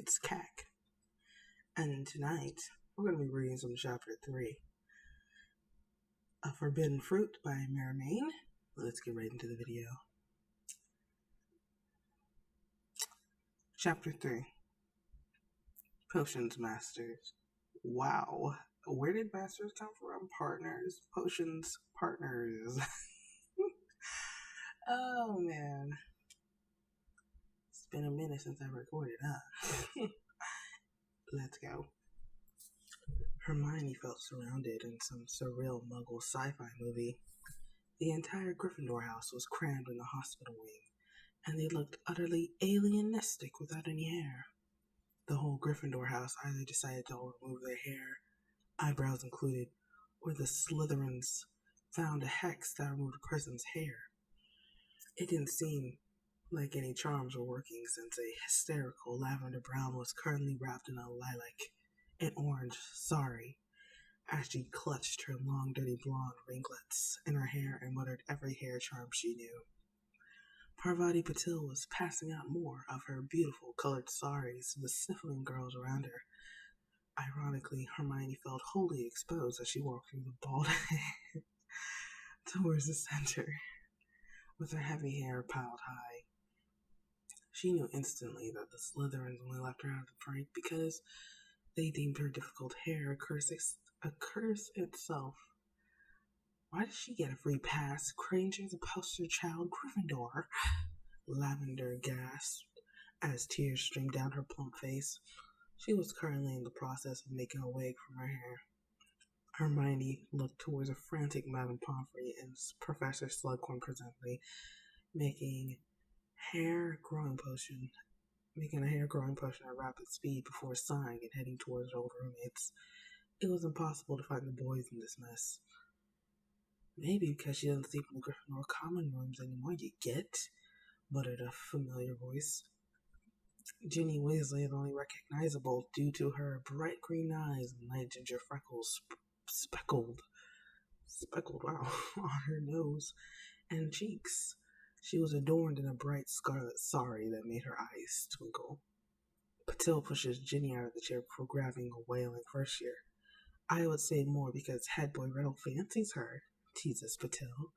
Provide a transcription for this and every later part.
it's Cack. And tonight, we're going to be reading from Chapter 3. A Forbidden Fruit by Hermione. Let's get right into the video. Chapter 3. Potions Masters. Wow. Where did masters come from? Partners. Potions. Partners. Oh, man. It's been a minute since I recorded, huh? Let's go. Hermione felt surrounded in some surreal muggle sci-fi movie. The entire Gryffindor house was crammed in the hospital wing, and they looked utterly alienistic without any hair. The whole Gryffindor house either decided to remove their hair, eyebrows included, or the Slytherins found a hex that removed Crescent's hair. It didn't seem like any charms were working since a hysterical lavender brown was currently wrapped in a lilac and orange sari as she clutched her long dirty blonde ringlets in her hair and muttered every hair charm she knew. Parvati Patil was passing out more of her beautiful colored saris to the sniffling girls around her. Ironically, Hermione felt wholly exposed as she walked through the bald head towards the center, with her heavy hair piled high. She knew instantly that the Slytherins only left her out of the prank because they deemed her difficult hair a curse itself. Why did she get a free pass? Granger's a poster child Gryffindor. Lavender gasped as tears streamed down her plump face. She was currently in the process of making a wig from her hair. Hermione looked towards a frantic Madame Pomfrey and Professor Slughorn presently making a hair growing potion at rapid speed before sighing and heading towards her old roommates. It was impossible to find the boys in this mess. Maybe because she doesn't sleep in the Gryffindor common rooms anymore, you get? Muttered a familiar voice. Ginny Weasley is only recognizable due to her bright green eyes and light ginger freckles speckled, wow, on her nose and cheeks. She was adorned in a bright scarlet sari that made her eyes twinkle. Patil pushes Ginny out of the chair before grabbing a wailing first year. I would say more because head boy Riddle fancies her, teases Patil,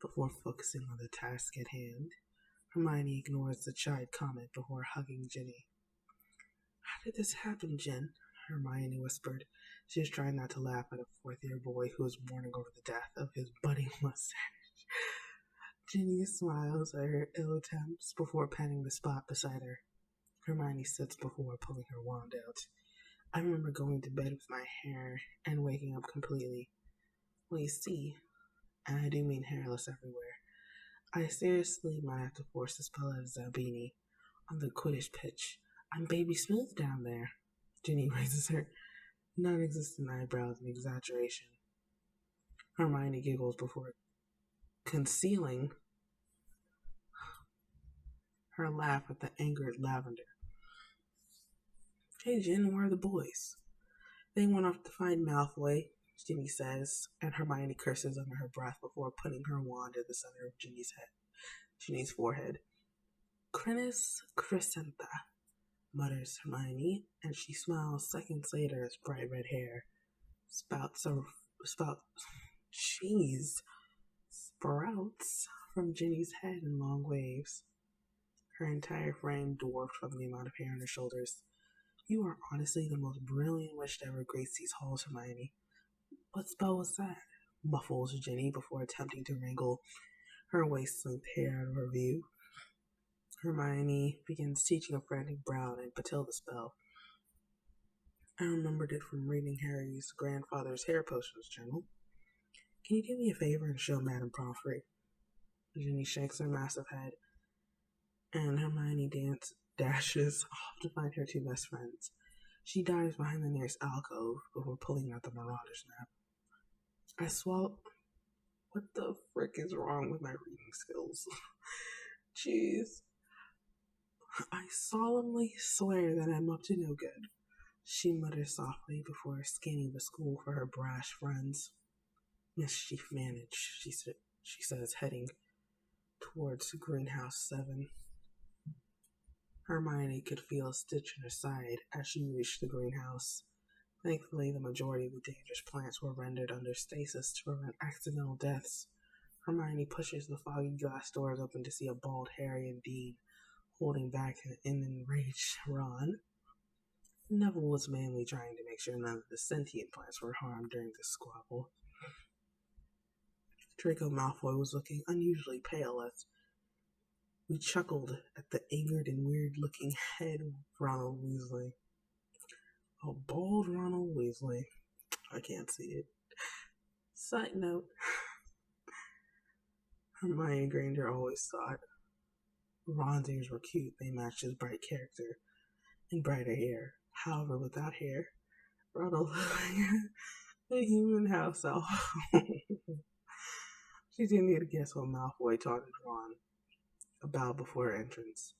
before focusing on the task at hand. Hermione ignores the chide comment before hugging Ginny. How did this happen, Jen? Hermione whispered. She was trying not to laugh at a fourth-year boy who was mourning over the death of his budding mustache. Ginny smiles at her ill attempts before patting the spot beside her. Hermione sits before pulling her wand out. I remember going to bed with my hair and waking up completely. Well, you see, and I do mean hairless everywhere. I seriously might have to force the spell out of Zabini on the Quidditch pitch. I'm baby smooth down there. Ginny raises her non-existent eyebrows in exaggeration. Hermione giggles before concealing her laugh at the angered Lavender. Hey, Jen, where are the boys? They went off to find Malfoy, Ginny says, and Hermione curses under her breath before putting her wand at the center of Ginny's forehead. Crinus Crescenta, mutters Hermione, and she smiles seconds later as bright red hair sprouts from Ginny's head in long waves. Her entire frame dwarfed from the amount of hair on her shoulders. You are honestly the most brilliant witch to ever grace these halls, Hermione. What spell was that? Muffles Ginny before attempting to wrangle her waist-length hair out of her view. Hermione begins teaching a frantic Brown and Patil the spell. I remembered it from reading Harry's grandfather's hair potions journal. Can you do me a favor and show Madame Pomfrey? Ginny shakes her massive head, and Hermione dashes off to find her two best friends. She dives behind the nearest alcove before pulling out the Marauder's map. I swallow. What the frick is wrong with my reading skills? Jeez. I solemnly swear that I'm up to no good, she mutters softly before scanning the school for her brash friends. Mischief managed, she says, heading towards Greenhouse 7. Hermione could feel a stitch in her side as she reached the greenhouse. Thankfully, the majority of the dangerous plants were rendered under stasis to prevent accidental deaths. Hermione pushes the foggy glass doors open to see a bald Harry and Dean holding back an enraged Ron. Neville was mainly trying to make sure none of the sentient plants were harmed during the squabble. Draco Malfoy was looking unusually pale as we chuckled at the angered and weird-looking head of Ronald Weasley. A bald Ronald Weasley. I can't see it. Side note, Hermione Granger always thought Ron's ears were cute. They matched his bright character and brighter hair. However, without hair, Ronald looked like a human house elf. She didn't need to guess what Malfoy taunted Ron about before her entrance.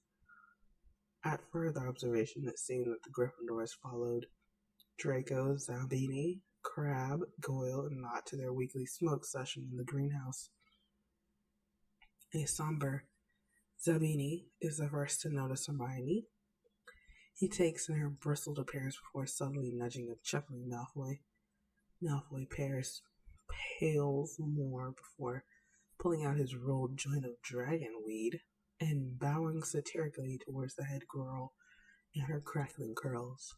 At further observation, it seemed that the Gryffindors followed Draco, Zabini, Crabbe, Goyle, and Knott to their weekly smoke session in the greenhouse. A somber Zabini is the first to notice Hermione. He takes in her bristled appearance before subtly nudging a chuckling Malfoy. Malfoy pales more before pulling out his rolled joint of dragon weed and bowing satirically towards the head girl and her crackling curls.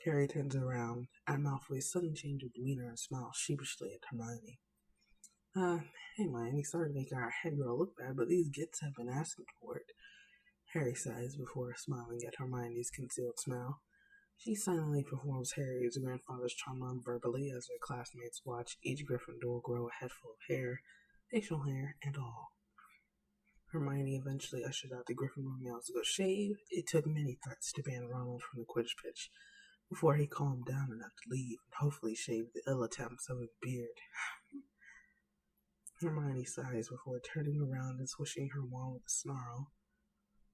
Harry turns around at Malfoy's sudden change of demeanor and smiles sheepishly at Hermione. Hey Hermione, sorry to make our head girl look bad, but these gits have been asking for it. Harry sighs before smiling at Hermione's concealed smile. She silently performs Harry's grandfather's charm verbally as their classmates watch each Gryffindor grow a head full of hair, facial hair, and all. Hermione eventually ushered out the Gryffindor males to go shave. It took many threats to ban Ronald from the Quidditch pitch before he calmed down enough to leave and hopefully shave the ill attempts of his beard. Hermione sighs before turning around and swishing her wand with a snarl.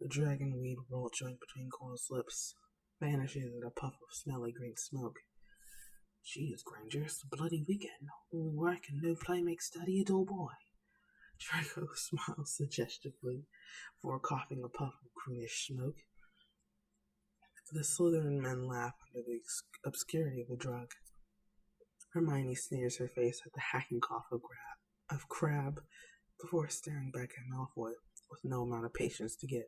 The dragonweed roll joint between Cole's lips vanishes in a puff of smelly green smoke. Jeez, Granger, it's a bloody weekend. Work and no play makes study a dull boy. Draco smiles suggestively before coughing a puff of greenish smoke. The Slytherin men laugh under the obscurity of the drug. Hermione sneers her face at the hacking cough of Crabbe before staring back at Malfoy with no amount of patience to give.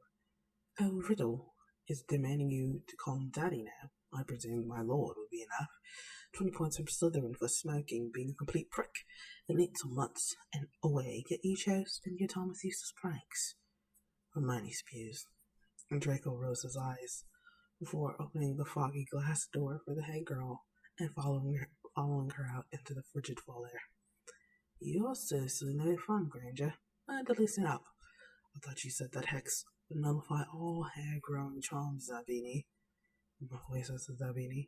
Oh, Riddle is demanding you to call him Daddy now. I presume my lord would be enough. 20 points from Slytherin for smoking, being a complete prick, and 8 months and away. Get you chose and get on with useless pranks. Hermione spews, and Draco rolls his eyes before opening the foggy glass door for the head girl and following her out into the frigid fall air. You're seriously no fun, Granger. I had to listen up. I thought you said that hex would nullify all hair-growing charms, Zabini. Malfoy says to Zabini.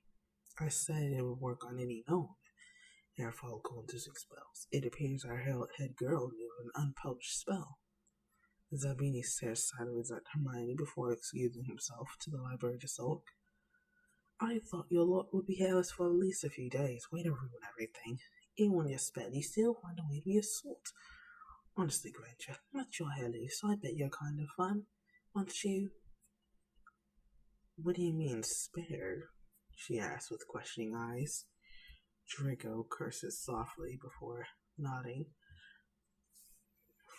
I said it would work on any known hair follicle-inducing spells. It appears our head girl knew an unpublished spell. Zabini stares sideways at Hermione before excusing himself to the library to sulk. I thought your lord would be hairless for at least a few days. Way to ruin everything. Even when you're sped, you still find a way to be a sort. Honestly, Granger, let your hair loose. I bet you're kind of fun, aren't you? What do you mean, spared? She asked with questioning eyes. Draco curses softly before nodding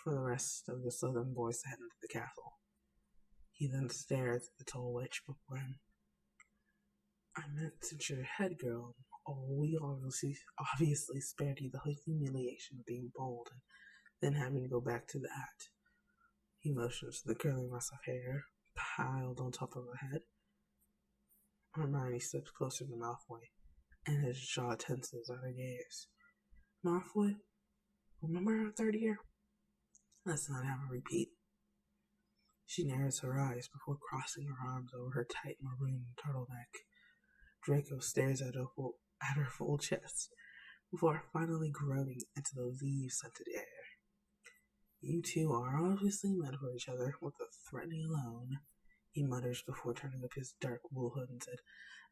for the rest of the southern boys to head into the castle. He then stares at the tall witch before him. I meant since you're head girl, we obviously spared you the humiliation of being bold and then having to go back to that. He motions to the curling mass of hair piled on top of her head. Hermione steps closer to Malfoy, and his jaw tenses at her gaze. Malfoy, remember our third year? Let's not have a repeat. She narrows her eyes before crossing her arms over her tight maroon turtleneck. Draco stares at her full chest before finally groaning into the leaf-scented air. You two are obviously meant for each other with a threatening alone, he mutters before turning up his dark wool hood and said,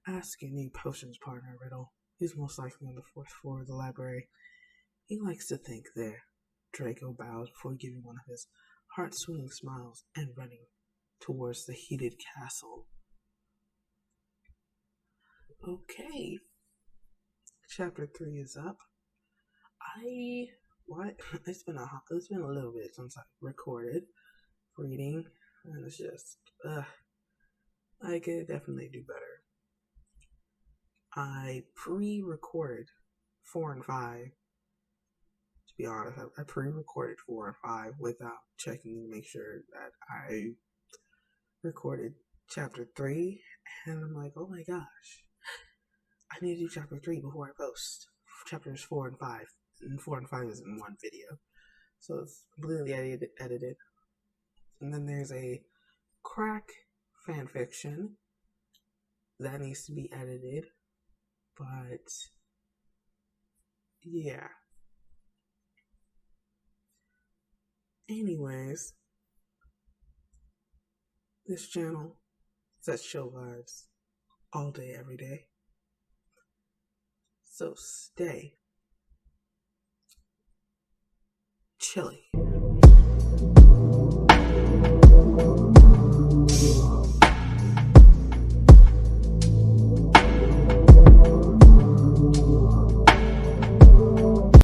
Ask your new potions partner, Riddle. He's most likely on the 4th floor of the library. He likes to think there. Draco bows before giving one of his heart-swinging smiles and running towards the heated castle. Okay, chapter 3 is up. It's been a little bit since I recorded reading, and it's just I could definitely do better. I pre-recorded 4 and 5. To be honest, I pre-recorded 4 and 5 without checking to make sure that I recorded chapter 3, and I'm like, oh my gosh, I need to do chapter 3 before I post chapters 4 and 5. And 4 and 5 is in one video, so it's completely edited. And then there's a crack fanfiction that needs to be edited, but yeah. Anyways, this channel sets chill vibes all day, every day. So stay chilly.